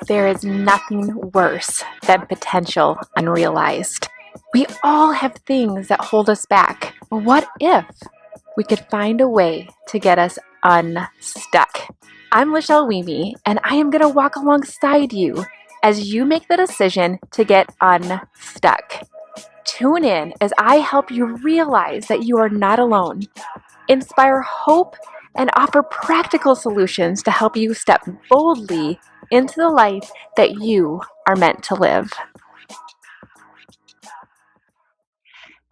There is nothing worse than potential unrealized. We all have things that hold us back. What if we could find a way to get us unstuck? I'm Lachelle Weemy, and I am going to walk alongside you as you make the decision to get unstuck. Tune in as I help you realize that you are not alone, inspire hope, and offer practical solutions to help you step boldly into the life that you are meant to live.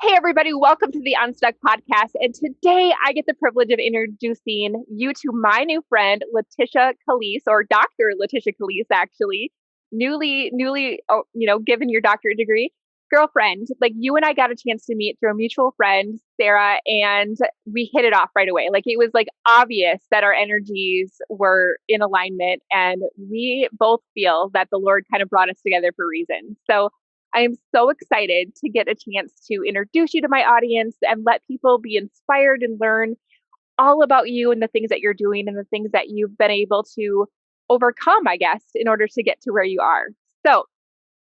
Hey, everybody, welcome to the Unstuck podcast. And today I get the privilege of introducing you to my new friend, Letticia Callies, or Dr. Letticia Callies, actually, newly, given your doctorate degree. Girlfriend, like you and I got a chance to meet through a mutual friend, Sarah, and we hit it off right away. Like it was like obvious that our energies were in alignment, and we both feel that the Lord kind of brought us together for a reason. So I am so excited to get a chance to introduce you to my audience and let people be inspired and learn all about you and the things that you're doing and the things that you've been able to overcome, I guess, in order to get to where you are. So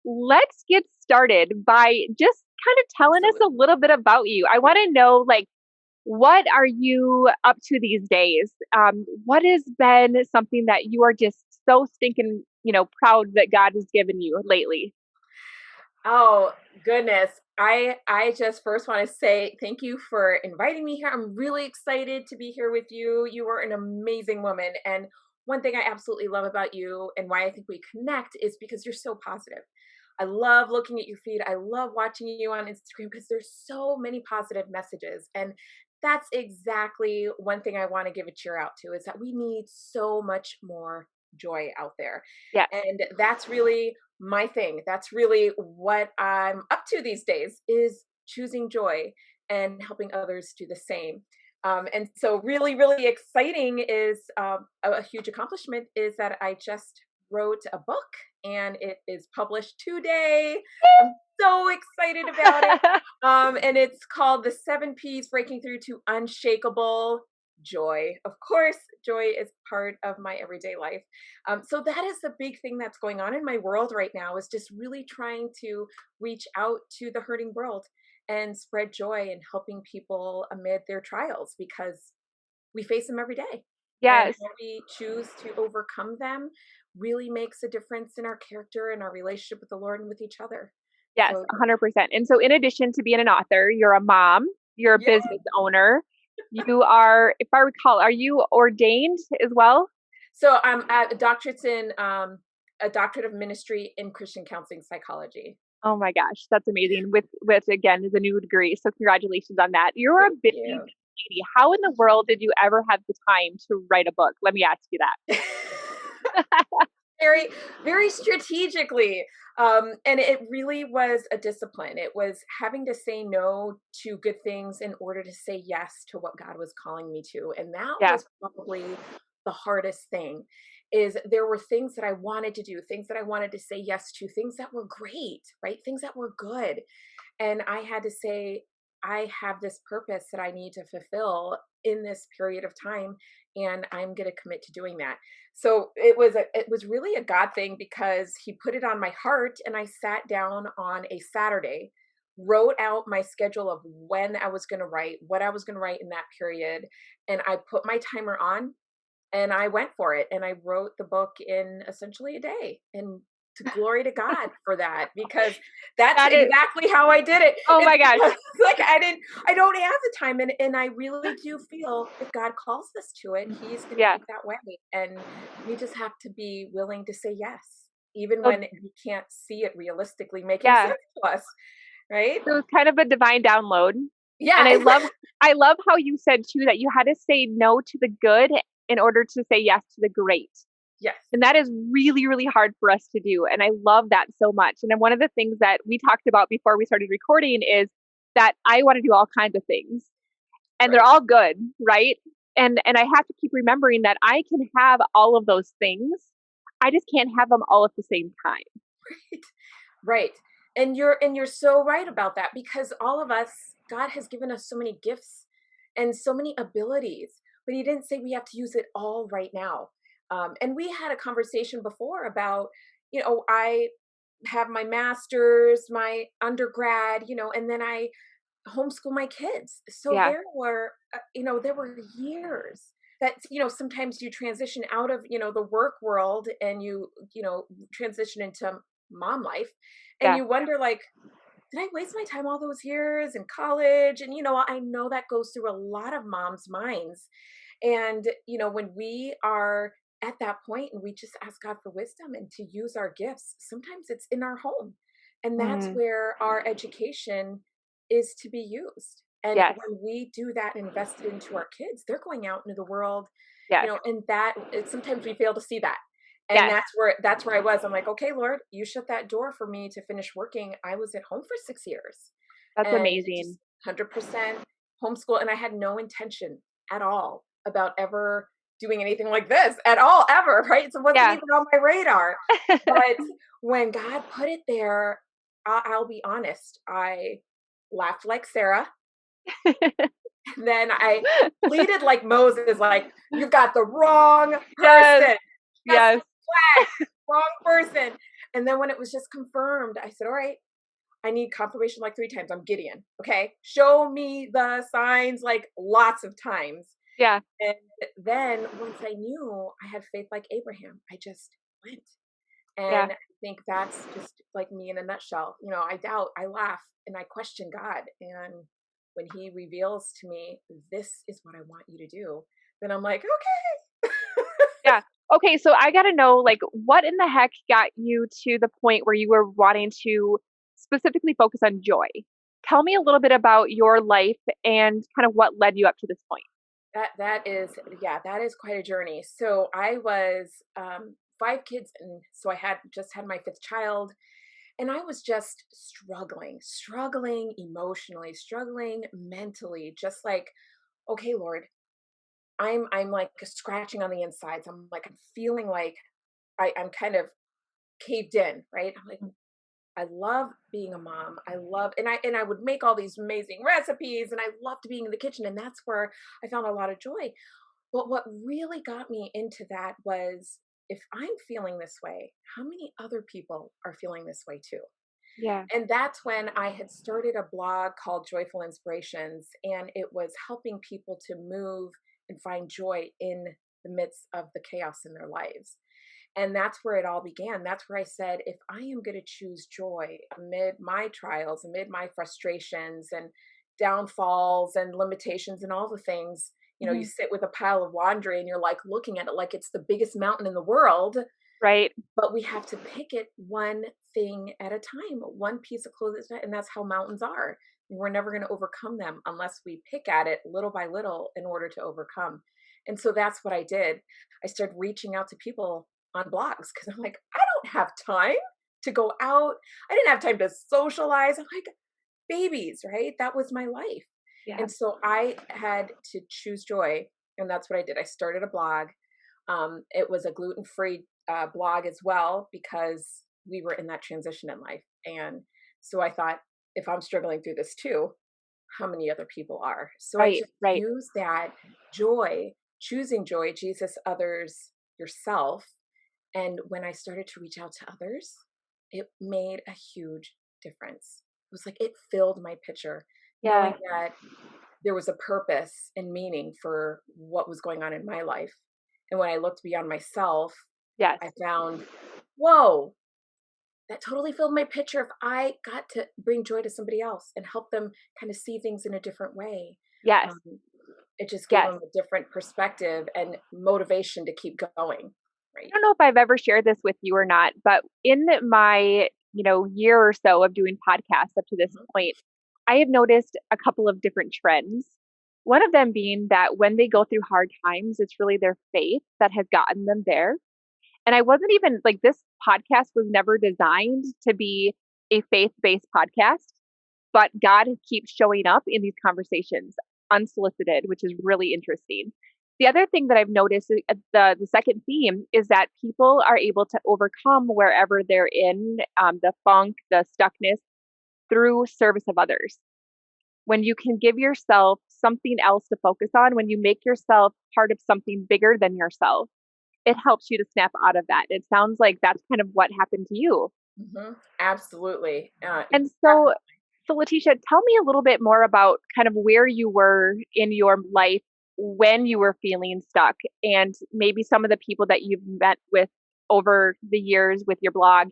let's get started by just kind of telling us a little bit about you. I want to know, like, what are you up to these days? What has been something that you are just so stinking, proud that God has given you lately? Oh, goodness. I just first want to say thank you for inviting me here. I'm really excited to be here with you. You are an amazing woman. And one thing I absolutely love about you and why I think we connect is because you're so positive. I love looking at your feed. I love watching you on Instagram because there's so many positive messages. And that's exactly one thing I want to give a cheer out to is that we need so much more joy out there. Yes. And that's really my thing. That's really what I'm up to these days is choosing joy and helping others do the same. And so really, really exciting is a huge accomplishment is that I just wrote a book and it is published today. I'm so excited about it. And it's called The 7 Ps Breaking Through to Unshakable Joy. Of course, joy is part of my everyday life. So that is the big thing that's going on in my world right now is just really trying to reach out to the hurting world and spread joy and helping people amid their trials because we face them every day. And Yes. how we choose to overcome them really makes a difference in our character and our relationship with the Lord and with each other. Yes, So, 100%. And so in addition to being an author, you're a mom, you're a yeah. business owner. You are, if I recall, are you ordained as well? So I'm at a doctorate of ministry in Christian counseling psychology. Oh my gosh, that's amazing. With again the new degree. So congratulations on that. You're a Thank busy you. lady. How in the world did you ever have the time to write a book? Let me ask you that. Very, very strategically. And it really was a discipline. It was having to say no to good things in order to say yes to what God was calling me to. And that Yeah. was probably the hardest thing is there were things that I wanted to do, things that I wanted to say yes to, things that were great, right? Things that were good. And I had to say, I have this purpose that I need to fulfill in this period of time, and I'm going to commit to doing that. So it was really a God thing because He put it on my heart, and I sat down on a Saturday, wrote out my schedule of when I was going to write, what I was going to write in that period, and I put my timer on, and I went for it, and I wrote the book in essentially a day, and to glory to God for that because that's That is, exactly how I did it. oh It's my gosh. like I don't have the time, and I really do feel if God calls us to it, He's going to Yeah. make that way, and we just have to be willing to say yes, even So when we can't see it realistically making yeah. sense to us, right? So it was kind of a divine download. And Yeah, I love how you said too that you had to say no to the good in order to say yes to the great. yes, And that is really, really hard for us to do. And I love that so much. And then one of the things that we talked about before we started recording is that I want to do all kinds of things and they're right. all good, right? And I have to keep remembering that I can have all of those things. I just can't have them all at the same time. Right. Right. And you're so right about that because all of us, God has given us so many gifts and so many abilities, but He didn't say we have to use it all right now. And we had a conversation before about, I have my master's, my undergrad, and then I homeschool my kids. So Yeah. there were years that, sometimes you transition out of, the work world and transition into mom life, and Yeah. you wonder, like, did I waste my time all those years in college? And, I know that goes through a lot of moms' minds. And, when we are at that point and we just ask God for wisdom and to use our gifts, sometimes it's in our home. And that's Mm. where our education is to be used. And Yes. when we do that and invest it into our kids, they're going out into the world, Yes. and sometimes we fail to see that. And Yes. that's where I was. I'm like, okay, Lord, you shut that door for me to finish working. I was at home for 6 years That's and amazing. just 100% homeschool. And I had no intention at all about ever doing anything like this at all, ever, right? So it wasn't Yeah. even on my radar. But when God put it there, I'll be honest, I laughed like Sarah. And then I pleaded like Moses, like, you got the wrong Yes. person. Just Yes. flag, wrong person. And then when it was just confirmed, I said, all right, I need confirmation like 3 times. I'm Gideon. Okay. Show me the signs like lots of times. Yeah. And then once I knew, I had faith like Abraham. I just went. Yeah. And I think that's just like me in a nutshell. I doubt, I laugh, and I question God. And when he reveals to me, this is what I want you to do, then I'm like, okay. Yeah. Okay, so I gotta know, like, what in the heck got you to the point where you were wanting to specifically focus on joy? Tell me a little bit about your life and kind of what led you up to this point. That is, yeah, that is quite a journey. So I was 5 kids, and so I had just had my 5th child, and I was just struggling emotionally, struggling mentally, just like, okay, Lord, I'm like scratching on the insides. I'm feeling like I'm kind of caved in, right? I'm like, Mm. I love being a mom. I would make all these amazing recipes, and I loved being in the kitchen, and that's where I found a lot of joy. But what really got me into that was, if I'm feeling this way, how many other people are feeling this way too? Yeah. And that's when I had started a blog called Joyful Inspirations, and it was helping people to move and find joy in the midst of the chaos in their lives. And that's where it all began. That's where I said, if I am going to choose joy amid my trials, amid my frustrations and downfalls and limitations and all the things, you Mhm. sit with a pile of laundry and you're like looking at it like it's the biggest mountain in the world, Right. but we have to pick it one thing at a time, one piece of clothes at a time, and that's how mountains are. We're never going to overcome them unless we pick at it little by little in order to overcome. And so that's what I did. I started reaching out to people on blogs because I'm like, I don't have time to go out. I didn't have time to socialize. I'm like, babies, right? That was my life. Yeah. And so I had to choose joy. And that's what I did. I started a blog. It was a gluten-free blog as well, because we were in that transition in life. And so I thought, if I'm struggling through this too, how many other people are? So I Right. just Right. use that joy, choosing joy, Jesus, others, yourself. And when I started to reach out to others, it made a huge difference. It was like it filled my pitcher, knowing Yeah. that there was a purpose and meaning for what was going on in my life. And when I looked beyond myself, Yes. I found, whoa, that totally filled my picture. If I got to bring joy to somebody else and help them kind of see things in a different way, Yes. um, it just gave Yes. them a different perspective and motivation to keep going. I Right. don't know if I've ever shared this with you or not, but in my, year or so of doing podcasts up to this Mhm. point, I have noticed a couple of different trends. One of them being that when they go through hard times, it's really their faith that has gotten them there. And I wasn't even like, this podcast was never designed to be a faith-based podcast, but God keeps showing up in these conversations unsolicited, which is really interesting. The other thing that I've noticed, the second theme, is that people are able to overcome wherever they're in, the funk, the stuckness, through service of others. When you can give yourself something else to focus on, when you make yourself part of something bigger than yourself, it helps you to snap out of that. It sounds like that's kind of what happened to you. Absolutely. And so, Definitely. so Letticia, tell me a little bit more about kind of where you were in your life when you were feeling stuck, and maybe some of the people that you've met with over the years with your blog,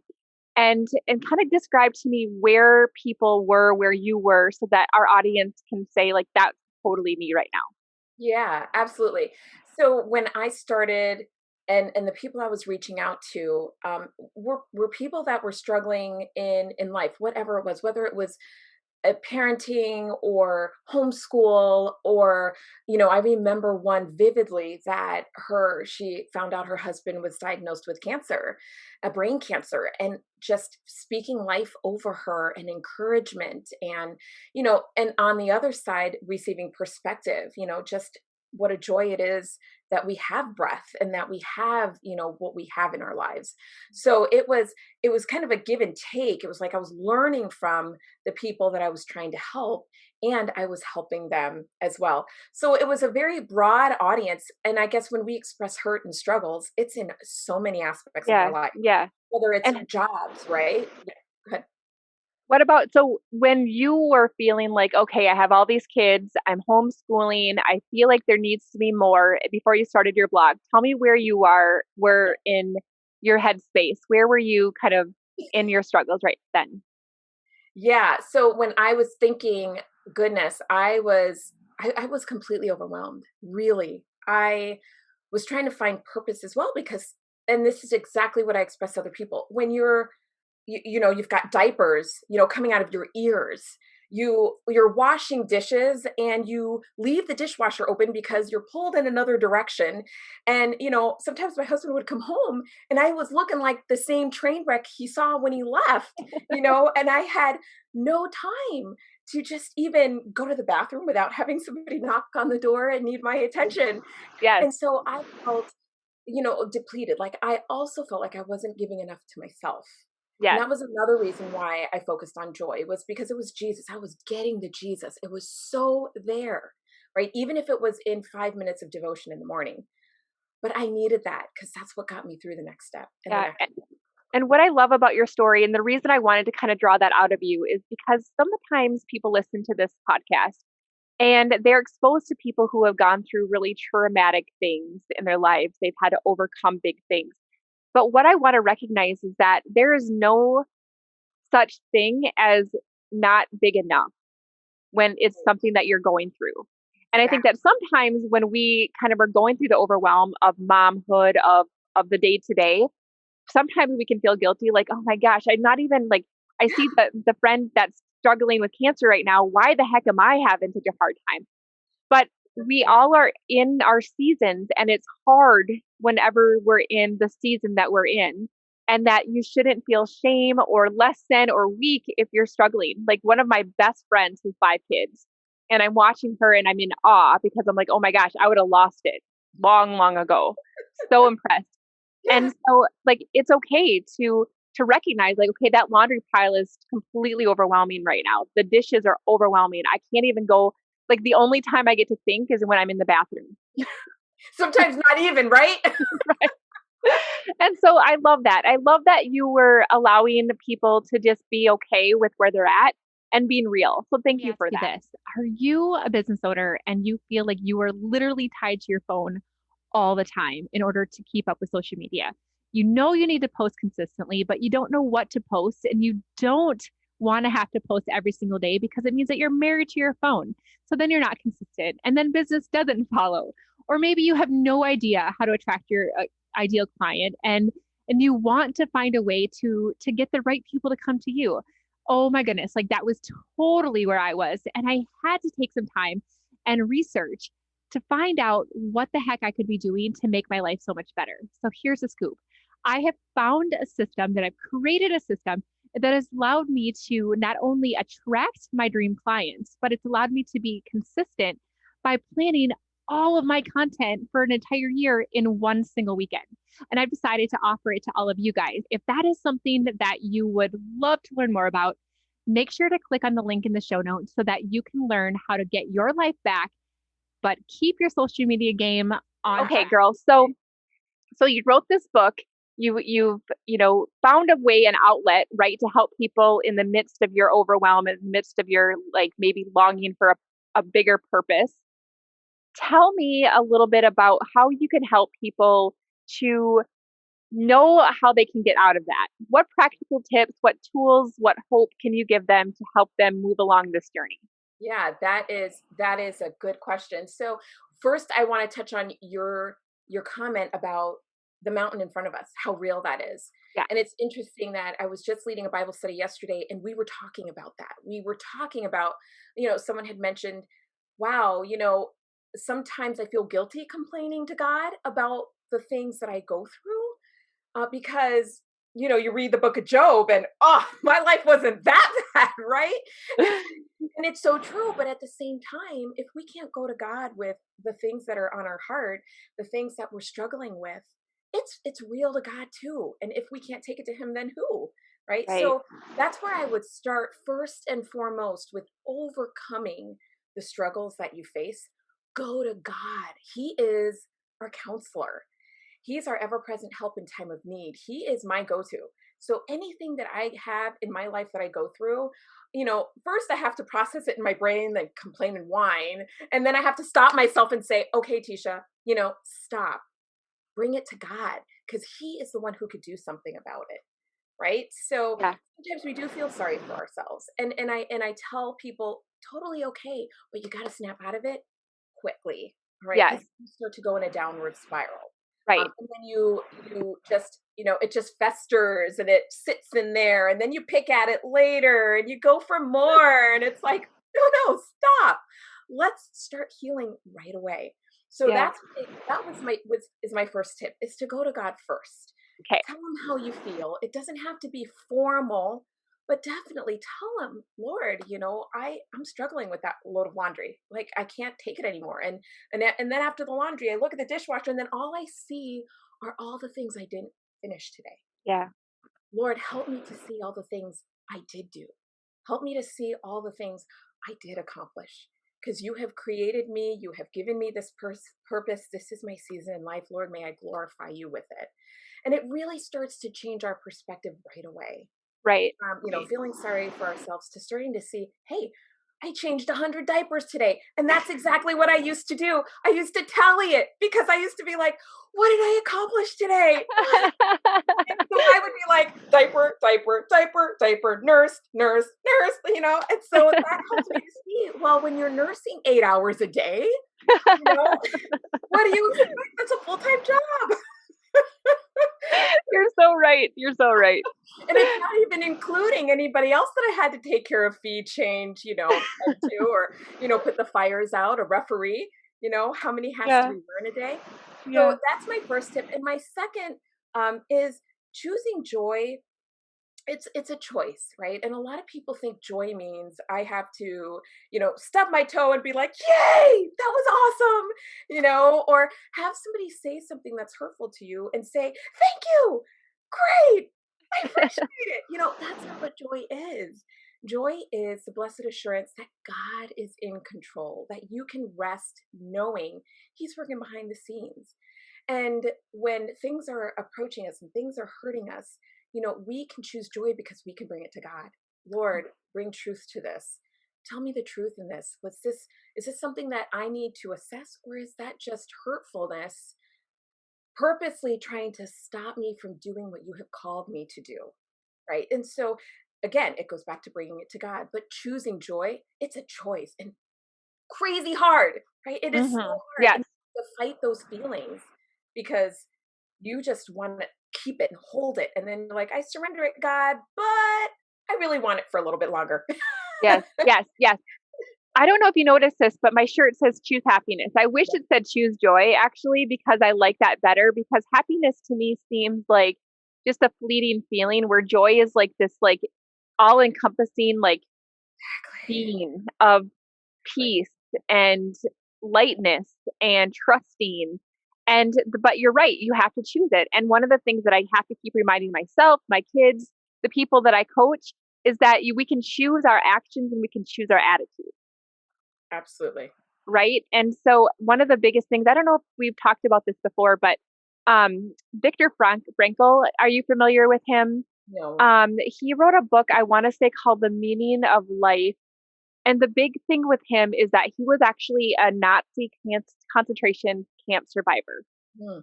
and kind of describe to me where people were where you were so that our audience can say like that's totally me right now. Yeah, absolutely. So when I started, and the people I was reaching out to were people that were struggling in life, whatever it was, whether it was parenting or homeschool, or I remember one vividly that she found out her husband was diagnosed with cancer, a brain cancer, and just speaking life over her and encouragement, and on the other side receiving perspective, just what a joy it is that we have breath and that we have what we have in our lives. So it was kind of a give and take. It was like I was learning from the people that I was trying to help, and I was helping them as well. So it was a very broad audience. And I guess when we express hurt and struggles, it's in so many aspects of our Yeah, life, yeah. whether it's And jobs, right? Yeah. Go ahead. what about, so when you were feeling like, okay, I have all these kids, I'm homeschooling, I feel like there needs to be more before you started your blog, tell me where you were in your headspace. Where were you kind of in your struggles right then? Yeah. So when I was thinking, goodness, I was completely overwhelmed. Really. I was trying to find purpose as well, because and this is exactly what I express to other people. When you've got diapers, coming out of your ears. You're washing dishes and you leave the dishwasher open because you're pulled in another direction. And sometimes my husband would come home and I was looking like the same train wreck he saw when he left, and I had no time to just even go to the bathroom without having somebody knock on the door and need my attention. Yes, And so I felt, depleted. Like I also felt like I wasn't giving enough to myself. And yes. that was another reason why I focused on joy, was because it was Jesus. I was getting the Jesus. It was so there, right? Even if it was in 5 minutes of devotion in the morning. But I needed that because that's what got me through the next step and the Yeah. next. And what I love about your story, and the reason I wanted to kind of draw that out of you, is because sometimes people listen to this podcast and they're exposed to people who have gone through really traumatic things in their lives. They've had to overcome big things. But what I want to recognize is that there is no such thing as not big enough when it's something that you're going through. And I think that Exactly. sometimes when we kind of are going through the overwhelm of momhood, of the day to day, sometimes we can feel guilty, like, oh my gosh, I'm not even like, I see the friend that's struggling with cancer right now. Why the heck am I having such a hard time? But we all are in our seasons, and it's hard whenever we're in the season that we're in. And that you shouldn't feel shame or less than or weak if you're struggling. Like one of my best friends has 5 kids, and I'm watching her and I'm in awe because I'm like, oh my gosh, I would have lost it long, long ago. So impressed. And Yeah. so like it's okay to recognize like, okay, that laundry pile is completely overwhelming right now. The dishes are overwhelming. I can't even go, like the only time I get to think is when I'm in the bathroom. Sometimes not even, right? Right. And so I love that. I love that you were allowing people to just be okay with where they're at and being real. So Let thank me you ask for you that. this. Are you a business owner and you feel like you are literally tied to your phone all the time in order to keep up with social media? You know you need to post consistently, but you don't know what to post and you don't want to have to post every single day because it means that you're married to your phone. So then you're not consistent and then business doesn't follow. Or maybe you have no idea how to attract your ideal client and you want to find a way to get the right people to come to you. Oh my goodness, like that was totally where I was. And I had to take some time and research to find out what the heck I could be doing to make my life so much better. So here's a scoop. I have found a system that I've created a system that has allowed me to not only attract my dream clients, but it's allowed me to be consistent by planning all of my content for an entire year in one single weekend. And I've decided to offer it to all of you guys. If that is something that you would love to learn more about, make sure to click on the link in the show notes so that you can learn how to get your life back, but keep your social media game on Okay, track. girls. So So you wrote this book. You've found a way, an outlet, right, to help people in the midst of your overwhelm, in the midst of your like maybe longing for a bigger purpose. Tell me a little bit about how you can help people to know how they can get out of that. What practical tips, what tools, what hope can you give them to help them move along this journey? Yeah, that is a good question. So first I want to touch on your comment about the mountain in front of us, how real that is. Yeah. And it's interesting that I was just leading a Bible study yesterday and we were talking about that. We were talking about, someone had mentioned, wow, sometimes I feel guilty complaining to God about the things that I go through because you read the book of Job and my life wasn't that bad, right? And it's so true, but at the same time, if we can't go to God with the things that are on our heart, the things that we're struggling with, it's real to God too. And if we can't take it to him, then who? Right? Right. So that's where I would start first and foremost with overcoming the struggles that you face. Go to God. He is our counselor. He's our ever-present help in time of need. He is my go-to. So anything that I have in my life that I go through, first I have to process it in my brain, then complain and whine. And then I have to stop myself and say, okay, Tisha, stop, bring it to God, because he is the one who could do something about it. Right. So Yeah. sometimes we do feel sorry for ourselves. And I tell people totally okay, but you got to snap out of it quickly. Right. Yes. Because you start to go in a downward spiral. Right. And then you just, it just festers and it sits in there and then you pick at it later and you go for more. And it's like, no, stop. Let's start healing right away. So Yeah. is my first tip, is to go to God first. Okay. Tell him how you feel. It doesn't have to be formal, but definitely tell him, Lord, I'm struggling with that load of laundry. Like I can't take it anymore. And then after the laundry, I look at the dishwasher and then all I see are all the things I didn't finish today. Yeah. Lord, help me to see all the things I did do. Help me to see all the things I did accomplish. Because you have created me, you have given me this purpose. This is my season in life. Lord, may I glorify you with it. And it really starts to change our perspective right away. Right. Feeling sorry for ourselves to starting to see, hey, I changed 100 diapers today. And that's exactly what I used to do. I used to tally it because I used to be like, what did I accomplish today? And so I would be like, diaper, diaper, diaper, diaper, nurse, nurse, nurse, and so that helps me to see, well, when you're nursing 8 hours a day, what do you expect? That's a full-time job. You're so right. You're so right. And it's not even including anybody else that I had to take care of, feed, change, to, or, put the fires out, a referee, how many has to be run a day. Yeah. So that's my first tip. And my second is choosing joy. It's a choice, right? And a lot of people think joy means I have to, stub my toe and be like, yay, that was awesome, or have somebody say something that's hurtful to you and say, thank you, great, I appreciate it. That's not what joy is. Joy is the blessed assurance that God is in control, that you can rest knowing he's working behind the scenes. And when things are approaching us and things are hurting us, we can choose joy because we can bring it to God. Lord, bring truth to this. Tell me the truth in this. Is this something that I need to assess, or is that just hurtfulness purposely trying to stop me from doing what you have called me to do? Right. And so again, it goes back to bringing it to God, but choosing joy, it's a choice and crazy hard, right? It is so hard Yes. to fight those feelings because you just want to keep it and hold it. And then you're like, I surrender it, God, but I really want it for a little bit longer. Yes. Yes. Yes. I don't know if you noticed this, but my shirt says choose happiness. I wish it said choose joy actually, because I like that better, because happiness to me seems like just a fleeting feeling, where joy is like this like all encompassing like being of peace and lightness and trusting. But you're right, you have to choose it. And one of the things that I have to keep reminding myself, my kids, the people that I coach, is that we can choose our actions and we can choose our attitude. Absolutely. Right. And so one of the biggest things, I don't know if we've talked about this before, but Viktor Frankl, are you familiar with him? No. He wrote a book, I want to say, called The Meaning of Life. And the big thing with him is that he was actually a Nazi concentration camp survivor. Hmm.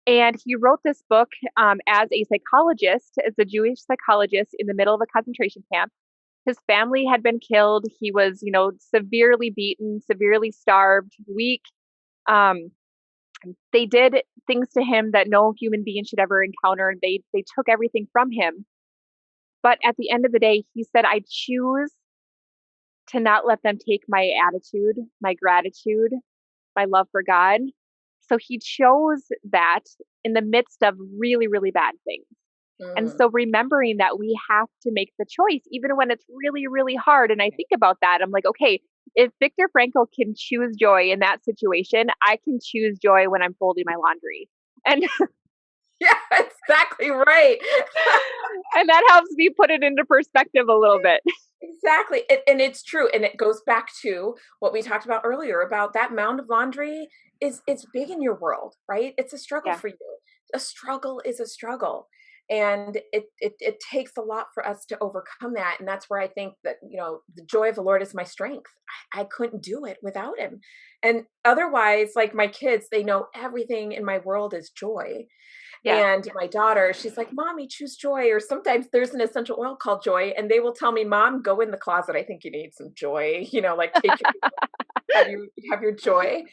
And he wrote this book as a psychologist, as a Jewish psychologist in the middle of a concentration camp. His family had been killed. He was, severely beaten, severely starved, weak. Um, they did things to him that no human being should ever encounter. They took everything from him. But at the end of the day, he said, I choose to not let them take my attitude, my gratitude, my love for God. So he chose that in the midst of really, really bad things. And so remembering that we have to make the choice, even when it's really, really hard. And I think about that. I'm like, okay, if Viktor Frankl can choose joy in that situation, I can choose joy when I'm folding my laundry. And yeah, exactly right. and that helps me put it into perspective a little bit. Exactly. And it's true. And it goes back to what we talked about earlier about that mound of laundry it's big in your world, right? It's a struggle for you. A struggle is a struggle. And it takes a lot for us to overcome that. And that's where I think that, the joy of the Lord is my strength. I couldn't do it without him. And otherwise, like my kids, they know everything in my world is joy. Yeah. And my daughter, she's like, Mommy, choose joy. Or sometimes there's an essential oil called joy. And they will tell me, Mom, go in the closet. I think you need some joy, like take have your joy.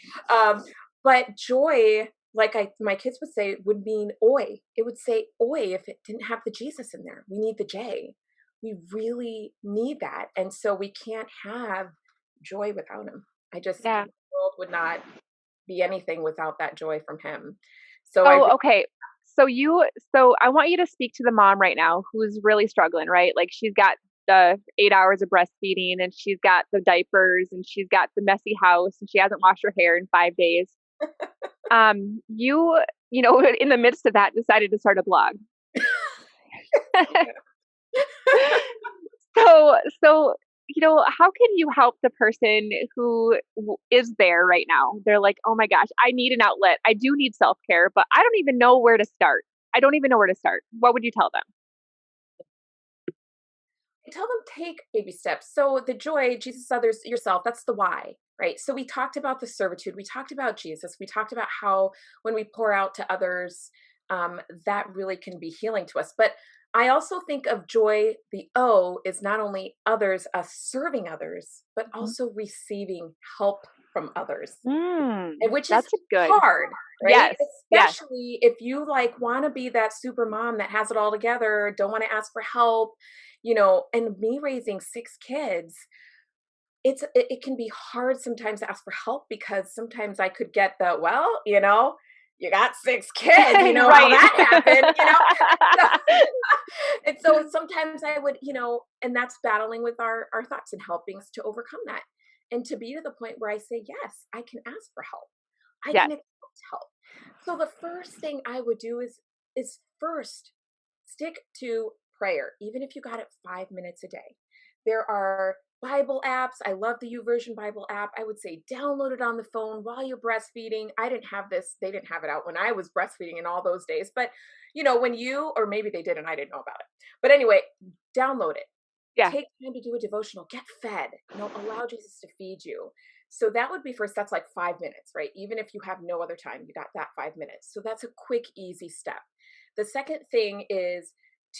But joy, like my kids would say, would mean oi. It would say oi if it didn't have the Jesus in there. We need the J. We really need that. And so we can't have joy without him. The world would not be anything without that joy from him. So okay. So I want you to speak to the mom right now who's really struggling, right? Like she's got the 8 hours of breastfeeding and she's got the diapers and she's got the messy house and she hasn't washed her hair in 5 days. In the midst of that, decided to start a blog. So, how can you help the person who is there right now? They're like, oh my gosh, I need an outlet. I do need self-care, but I don't even know where to start. What would you tell them? I tell them take baby steps. So the joy, Jesus, others, yourself, that's the why, right? So we talked about the servitude. We talked about Jesus. We talked about how when we pour out to others, that really can be healing to us. But I also think of joy, the O is not only others, us serving others, but also receiving help from others, which is hard, right? Yes, Especially if you want to be that super mom that has it all together, don't want to ask for help, and me raising 6 kids, it can be hard sometimes to ask for help because sometimes I could get the, well, you got 6 kids, how that happened, And so sometimes I would, and that's battling with our thoughts and helping us to overcome that. And to be to the point where I say, yes, I can ask for help. I can accept help. So the first thing I would do is first stick to prayer, even if you got it 5 minutes a day. There are Bible apps. I love the YouVersion Bible app. I would say download it on the phone while you're breastfeeding. I didn't have this. They didn't have it out when I was breastfeeding in all those days. But, when or maybe they did and I didn't know about it. But anyway, download it. Yeah. Take time to do a devotional. Get fed. Allow Jesus to feed you. So that would be first. That's like 5 minutes, right? Even if you have no other time, you got that 5 minutes. So that's a quick, easy step. The second thing is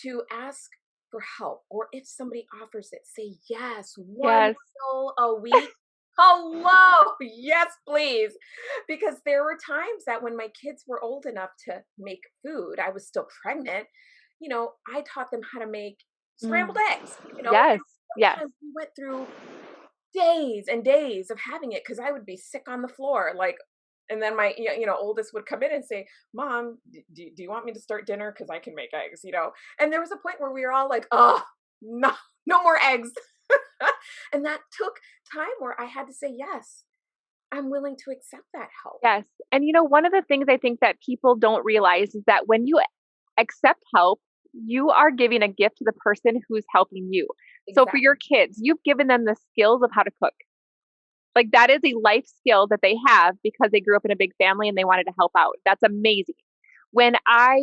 to ask for help, or if somebody offers it, say yes. One meal a week. Hello, yes, please. Because there were times that when my kids were old enough to make food, I was still pregnant. I taught them how to make scrambled eggs. Yes. We went through days and days of having it because I would be sick on the floor, and then my oldest would come in and say, Mom, do you want me to start dinner? Because I can make eggs, And there was a point where we were all like, oh, no more eggs. And that took time where I had to say, yes, I'm willing to accept that help. Yes. And one of the things I think that people don't realize is that when you accept help, you are giving a gift to the person who's helping you. Exactly. So for your kids, you've given them the skills of how to cook. Like that is a life skill that they have because they grew up in a big family and they wanted to help out. That's amazing. when I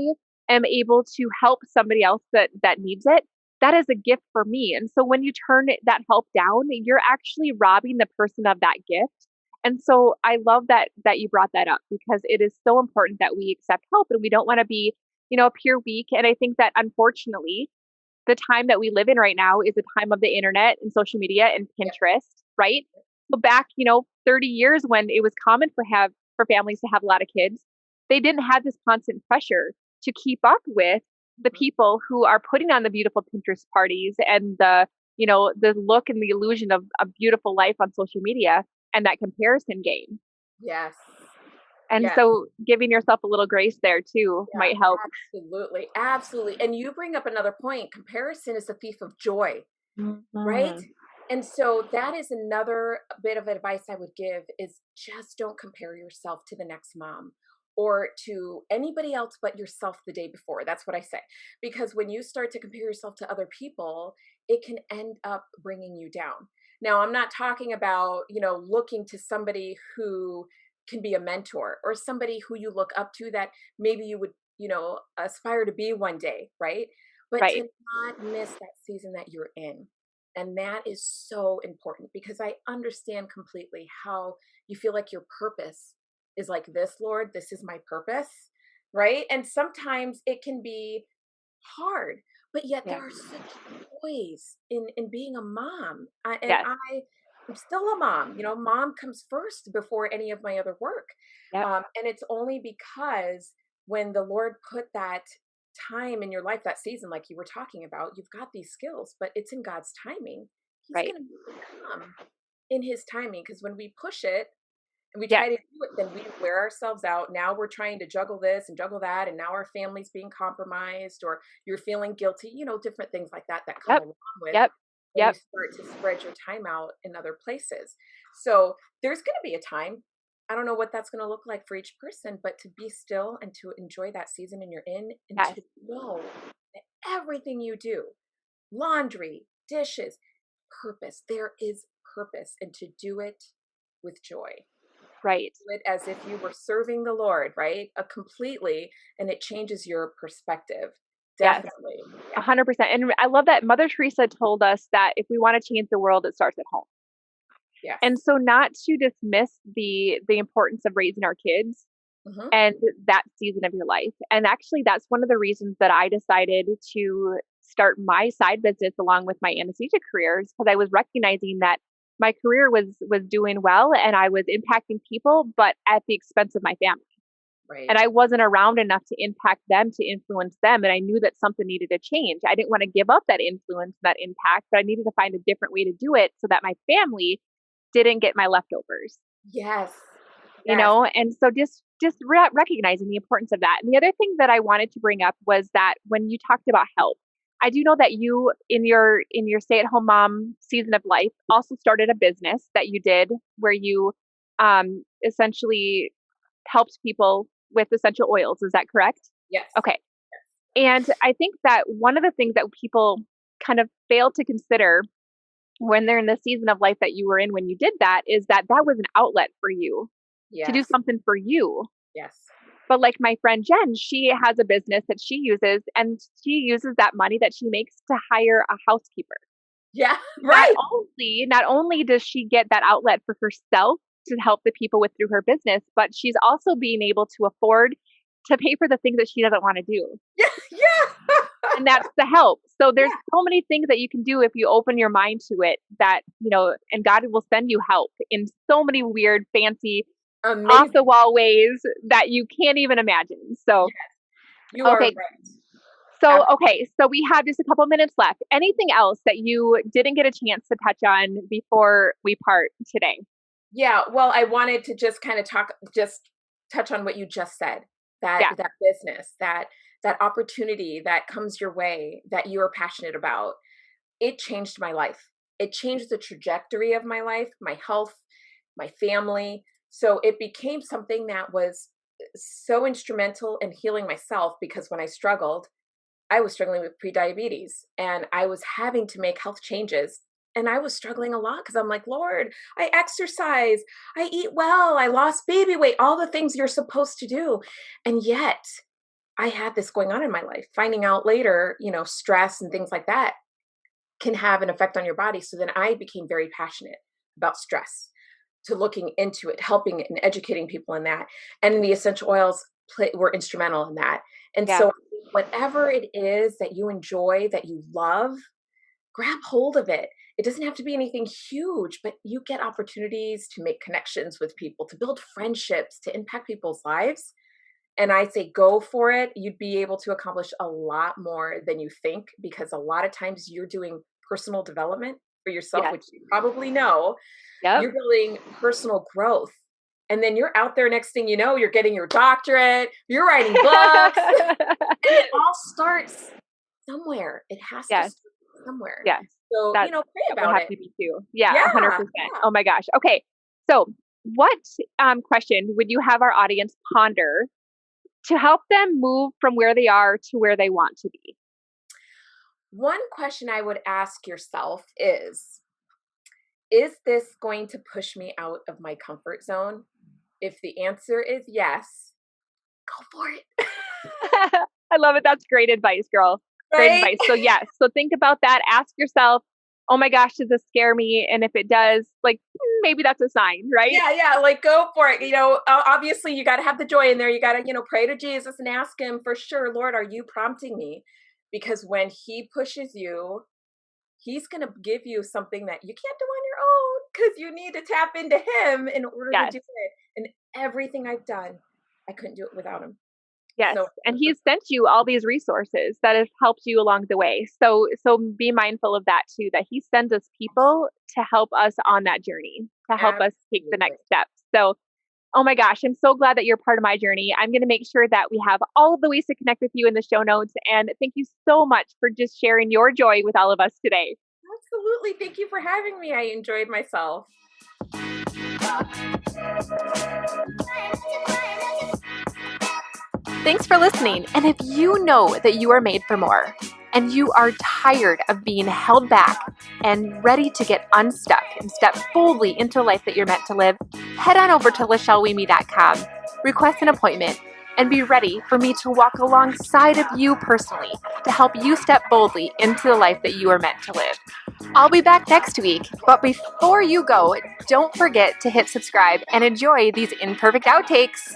am able to help somebody else that needs it, that is a gift for me. And so when you turn that help down, you're actually robbing the person of that gift. And so I love that you brought that up, because it is so important that we accept help, and we don't want to be, appear weak. And I think that unfortunately, the time that we live in right now is a time of the internet and social media and Yeah. Pinterest, right? So back, 30 years, when it was common for families to have a lot of kids, they didn't have this constant pressure to keep up with the people who are putting on the beautiful Pinterest parties and the look and the illusion of a beautiful life on social media, and that comparison game. Yes. And Yes. so giving yourself a little grace there too Yeah, might help. absolutely. Absolutely. And you bring up another point. Comparison is the thief of joy, right? Mhm. And so that is another bit of advice I would give, is just don't compare yourself to the next mom or to anybody else but yourself the day before. That's what I say. Because when you start to compare yourself to other people, it can end up bringing you down. Now, I'm not talking about, looking to somebody who can be a mentor or somebody who you look up to that maybe you would, aspire to be one day, right? But to Right. not miss that season that you're in. And that is so important, because I understand completely how you feel like your purpose is like this, Lord, this is my purpose, right? And sometimes it can be hard, but yet there Yeah. are such joys in being a mom. Yes. I'm still a mom. Mom comes first before any of my other work. Yep. And it's only because when the Lord put that time in your life, that season, like you were talking about, you've got these skills, but it's in God's timing. He's Right. going to make it come in his timing. Because when we push it and we Yes. try to do it, then we wear ourselves out. Now we're trying to juggle this and juggle that. And now our family's being compromised, or you're feeling guilty, different things like that come Yep. along with Yep. when you Yep. start to spread your time out in other places. So there's going to be a time. I don't know what that's going to look like for each person, but to be still and to enjoy that season and you're in, and Yes. to know that everything you do, laundry, dishes, purpose, there is purpose, and to do it with joy. Right. Do it as if you were serving the Lord, right? Completely, and it changes your perspective. Yes. Definitely. Yeah. 100%. And I love that Mother Teresa told us that if we want to change the world, it starts at home. Yes. And so not to dismiss the importance of raising our kids Hmm. and that season of your life. And actually that's one of the reasons that I decided to start my side business along with my anesthesia careers, because I was recognizing that my career was doing well and I was impacting people, but at the expense of my family. And Right. I wasn't around enough to impact them, to influence them. And I knew that something needed to change. I didn't want to give up that influence, that impact, but I needed to find a different way to do it so that my family didn't get my leftovers. Yes. Yes. And so just recognizing the importance of that. And the other thing that I wanted to bring up was that when you talked about help, I do know that you in your stay-at-home mom season of life also started a business that you did where you essentially helped people with essential oils. Is that correct? Yes. Okay. And I think that one of the things that people kind of fail to consider when they're in the season of life that you were in when you did that is that that was an outlet for you to do Yes. something for you. Yes. But like my friend Jen, she has a business that she uses, and she uses that money that she makes to hire a housekeeper. Yeah. Not Right. only does she get that outlet for herself to help the people with through her business, but she's also being able to afford to pay for the things that she doesn't want to do. Yeah. Yeah. And that's the help. So there's Yeah. so many things that you can do if you open your mind to it, that, and God will send you help in so many weird, fancy, off Amazing. the wall ways that you can't even imagine. So, Yes. You are okay. right. So we have just a couple minutes left. Anything else that you didn't get a chance to touch on before we part today? Yeah, well, I wanted to just kind of just touch on what you just said. That Yeah. that business, that opportunity that comes your way that you are passionate about, it changed my life. It changed the trajectory of my life, my health, my family. So it became something that was so instrumental in healing myself, because when I was struggling with prediabetes and I was having to make health changes. And I was struggling a lot because I'm like, Lord, I exercise, I eat well, I lost baby weight, all the things you're supposed to do. And yet I had this going on in my life. Finding out later, stress and things like that can have an effect on your body. So then I became very passionate about stress, to looking into it, helping and educating people in that. And the essential oils were instrumental in that. And Yeah. so whatever it is that you enjoy, that you love, grab hold of it. It doesn't have to be anything huge, but you get opportunities to make connections with people, to build friendships, to impact people's lives. And I say, go for it. You'd be able to accomplish a lot more than you think, because a lot of times you're doing personal development for yourself, Yes. which you probably know. Yep. You're building personal growth. And then you're out there, next thing you know, you're getting your doctorate, you're writing books. And it all starts somewhere. It has to Yes. start somewhere. Yes. So, That pray would about have it. to be too. Yeah, Yeah, 100%. yeah. Oh my gosh. Okay. So what question would you have our audience ponder to help them move from where they are to where they want to be? One question I would ask yourself is this going to push me out of my comfort zone? If the answer is yes, go for it. I love it. That's great advice, girl. Great Right? advice. So yes. So think about that. Ask yourself, oh my gosh, does this scare me? And if it does, maybe that's a sign, right? Yeah, go for it. Obviously you got to have the joy in there. You got to, pray to Jesus and ask him for sure, Lord, are you prompting me? Because when he pushes you, he's going to give you something that you can't do on your own, because you need to tap into him in order to do it. And everything I've done, I couldn't do it without him. Yes. So, and he's sent you all these resources that have helped you along the way. So be mindful of that too, that he sends us people to help us on that journey, to help us take the next steps. So, oh my gosh, I'm so glad that you're part of my journey. I'm going to make sure that we have all of the ways to connect with you in the show notes. And thank you so much for just sharing your joy with all of us today. Absolutely. Thank you for having me. I enjoyed myself. Thanks for listening. And if you know that you are made for more, and you are tired of being held back and ready to get unstuck and step boldly into the life that you're meant to live, head on over to LachelleWeMe.com, request an appointment, and be ready for me to walk alongside of you personally to help you step boldly into the life that you are meant to live. I'll be back next week, but before you go, don't forget to hit subscribe and enjoy these imperfect outtakes.